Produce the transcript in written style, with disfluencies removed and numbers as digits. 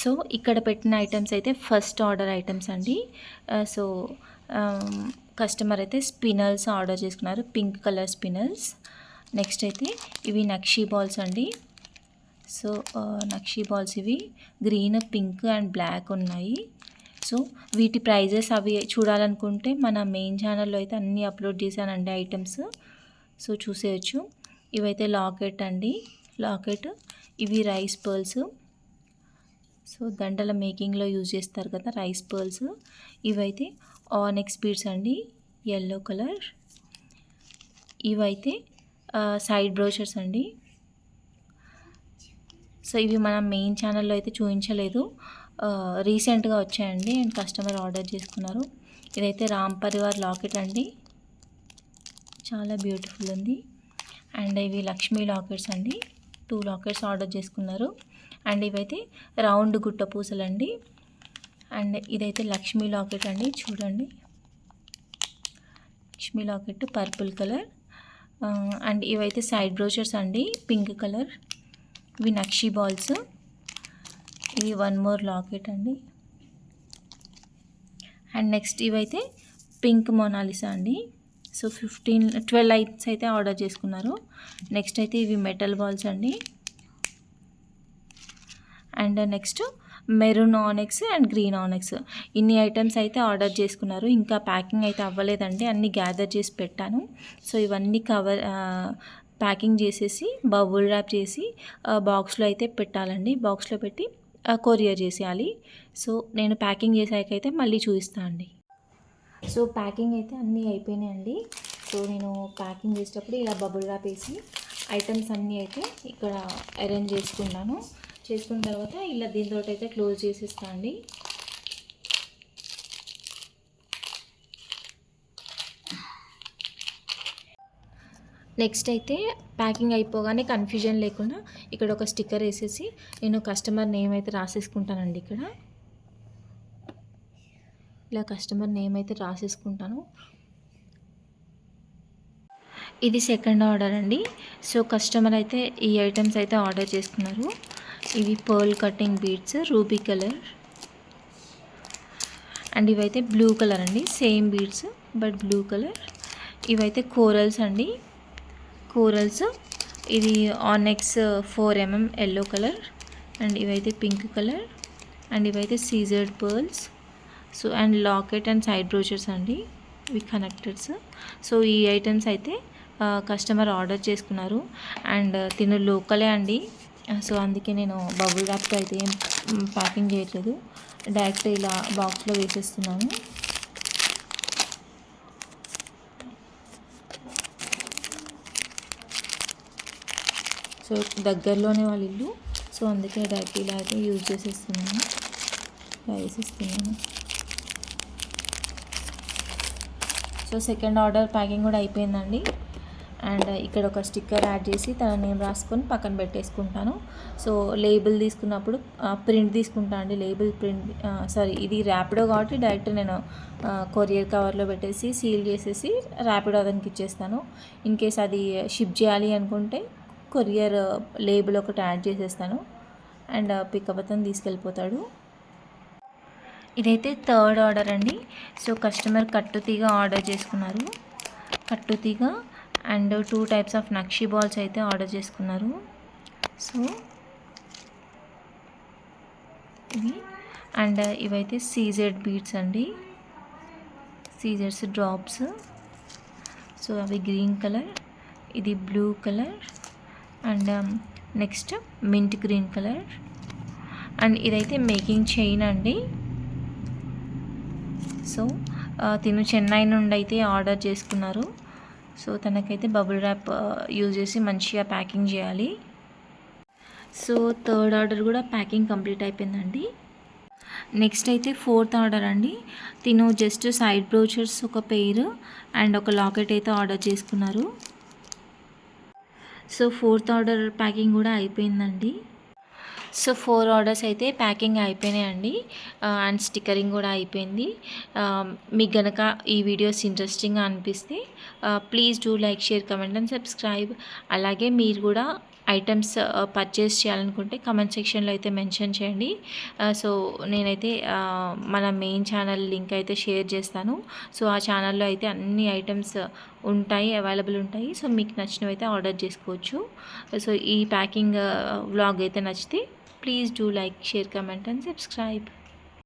So ఇక్కడ పెట్టిన items అయితే ఫస్ట్ ఆర్డర్ ఐటమ్స్ అండి. సో కస్టమర్ అయితే స్పినల్స్ ఆర్డర్ చేసుకున్నారు, పింక్ కలర్ స్పినల్స్. నెక్స్ట్ అయితే ఇవి నక్షీ బాల్స్ అండి. సో నక్షీ బాల్స్ ఇవి గ్రీన్, పింక్ అండ్ బ్లాక్ ఉన్నాయి. సో వీటి ప్రైజెస్ అవి చూడాలనుకుంటే మన మెయిన్ ఛానల్లో అయితే అన్నీ అప్లోడ్ చేశానండి ఐటమ్స్. సో చూసేయచ్చు. ఇవైతే లాకెట్ అండి, లాకెట్. ఇవి రైస్ పర్ల్స్. సో దండల మేకింగ్లో యూజ్ చేస్తారు కదా రైస్ పర్ల్స్. ఇవైతే ఆనెక్స్ బీడ్స్ అండి, ఎల్లో కలర్. ఇవైతే సైడ్ బ్రోషర్స్ అండి. సో ఇవి మన మెయిన్ ఛానల్లో అయితే చూపించలేదు, రీసెంట్గా వచ్చాయండి అండ్ కస్టమర్ ఆర్డర్ చేసుకున్నారు. ఇదైతే రామ్ పరివార్ లాకెట్ అండి, చాలా బ్యూటిఫుల్ ఉంది. అండ్ ఇవి లక్ష్మీ లాకెట్స్ అండి, 2 లాకెట్స్ ఆర్డర్ చేసుకున్నారు. అండ్ ఇవైతే రౌండ్ గుట్ట పూసలు అండి. అండ్ ఇదైతే లక్ష్మీ లాకెట్ అండి, చూడండి Lakshmi locket purple colour. And ఇవైతే సైడ్ బ్రోషర్స్ అండి, పింక్ కలర్. ఇవి నక్షీ బాల్స్. ఇవి 1 మోర్ లాకెట్ అండి. అండ్ నెక్స్ట్ ఇవైతే పింక్ మొనాలిసా అండి. సో 12 లైట్స్ అయితే ఆర్డర్ చేసుకున్నారు. నెక్స్ట్ అయితే ఇవి మెటల్ బాల్స్ అండి. And next maroon onyx and green onyx. ఇన్ని ఐటమ్స్ అయితే ఆర్డర్ చేసుకున్నారు. ఇంకా ప్యాకింగ్ అయితే అవ్వలేదండి, అన్నీ గ్యాదర్ చేసి పెట్టాను. సో ఇవన్నీ ప్యాకింగ్ చేసేసి బబుల్ ర్యాప్ చేసి బాక్స్లో అయితే పెట్టాలండి. బాక్స్లో పెట్టి కొరియర్ చేసేయాలి. సో నేను ప్యాకింగ్ చేసాకైతే మళ్ళీ చూపిస్తాను అండి. సో ప్యాకింగ్ అయితే అన్నీ అయిపోయినాయండి. సో నేను ప్యాకింగ్ చేసేటప్పుడు ఇలా బబుల్ ర్యాప్ వేసి ఐటమ్స్ అన్నీ అయితే ఇక్కడ అరేంజ్ చేసుకున్నాను. చేసుకున్న తర్వాత ఇలా దీంతో అయితే క్లోజ్ చేసేస్తాను అండి. నెక్స్ట్ అయితే ప్యాకింగ్ అయిపోగానే కన్ఫ్యూజన్ లేకుండా ఇక్కడ ఒక స్టిక్కర్ వేసేసి నేను కస్టమర్ నేమ్ అయితే రాసేసుకుంటానండి. ఇక్కడ ఇలా కస్టమర్ నేమ్ అయితే రాసేసుకుంటాను. ఇది సెకండ్ ఆర్డర్ అండి. సో కస్టమర్ అయితే ఈ ఐటమ్స్ అయితే ఆర్డర్ చేసుకున్నారు. ఇవి pearl cutting beads, ruby colour. And ఇవైతే బ్లూ కలర్ అండి, same beads but blue colour. ఇవైతే కోరల్స్ అండి, కోరల్స్. ఇది onyx 4mm yellow colour. And ఇవైతే పింక్ కలర్. అండ్ ఇవైతే సీజర్డ్ pearls. So and locket and side brochures అండి, ఇవి కనెక్టర్స్. సో ఈ ఐటమ్స్ అయితే కస్టమర్ ఆర్డర్ చేసుకున్నారు. అండ్ తిను లోకలే అండి. సో అందుకే నేను బబుల్ ర్యాప్తో అయితే ఏం ప్యాకింగ్ చేయట్లేదు, డైరెక్ట్ ఇలా బాక్స్లో వేసేస్తున్నాను. సో దగ్గరలోనే వాళ్ళ ఇల్లు, సో అందుకే డైరెక్ట్ ఇలా అయితే యూజ్ చేసేస్తున్నాను, వేసేస్తున్నాను. సో సెకండ్ ఆర్డర్ ప్యాకింగ్ కూడా అయిపోయిందండి. అండ్ ఇక్కడ ఒక స్టిక్కర్ యాడ్ చేసి తన నేమ్ రాసుకొని పక్కన పెట్టేసుకుంటాను. సో లేబుల్ తీసుకున్నప్పుడు ప్రింట్ తీసుకుంటాను అండి, లేబుల్ ప్రింట్. ఇది ర్యాపిడో కాబట్టి డైరెక్ట్ నేను కొరియర్ కవర్లో పెట్టేసి సీల్ చేసేసి ర్యాపిడో అతనికి ఇచ్చేస్తాను. ఇన్ కేస్ అది షిప్ చేయాలి అనుకుంటే కొరియర్ లేబుల్ ఒకటి యాడ్ చేసేస్తాను అండ్ పికప్ అతను తీసుకెళ్ళిపోతాడు. ఇదైతే థర్డ్ ఆర్డర్ అండి. సో కస్టమర్ కట్టుతీగ ఆర్డర్ చేసుకున్నారు, కట్టుతీగ. అండ్ 2 టైప్స్ ఆఫ్ నక్షీ బాల్స్ అయితే ఆర్డర్ చేసుకున్నారు. సో ఇవి అండ్ ఇవైతే సీజెడ్ బీడ్స్ అండి, సీజర్స్ డ్రాప్స్. సో అవి గ్రీన్ కలర్, ఇది blue colour. And next mint green colour. And ఇదైతే మేకింగ్ చైన్ అండి. సో తిను చెన్నై నుండి అయితే ఆర్డర్ చేసుకున్నారు. సో తనకైతే బబుల్ ర్యాప్ యూజ్ చేసి మంచిగా ప్యాకింగ్ చేయాలి. సో థర్డ్ ఆర్డర్ కూడా ప్యాకింగ్ కంప్లీట్ అయిపోయిందండి. నెక్స్ట్ అయితే ఫోర్త్ ఆర్డర్ అండి. తిను జస్ట్ సైడ్ బ్రోచర్స్ ఒక పెయిర్ అండ్ ఒక లాకెట్ అయితే ఆర్డర్ చేసుకున్నారు. సో ఫోర్త్ ఆర్డర్ ప్యాకింగ్ కూడా అయిపోయిందండి. సో 4 ఆర్డర్స్ అయితే ప్యాకింగ్ అయిపోయినాయండి అండ్ స్టిక్కరింగ్ కూడా అయిపోయింది. మీకు గనక ఈ వీడియోస్ ఇంట్రెస్టింగ్గా అనిపిస్తే please do like, share, comment and subscribe. అలాగే మీరు కూడా ఐటమ్స్ పర్చేస్ చేయాలనుకుంటే కమెంట్ సెక్షన్లో అయితే మెన్షన్ చేయండి. సో నేనైతే మన మెయిన్ ఛానల్ లింక్ అయితే షేర్ చేస్తాను. సో ఆ ఛానల్లో అయితే అన్ని ఐటమ్స్ ఉంటాయి, అవైలబుల్ ఉంటాయి. సో మీకు నచ్చినవి అయితే ఆర్డర్ చేసుకోవచ్చు. సో ఈ ప్యాకింగ్ వ్లాగ్ అయితే నచ్చితే please do like, share, comment and subscribe.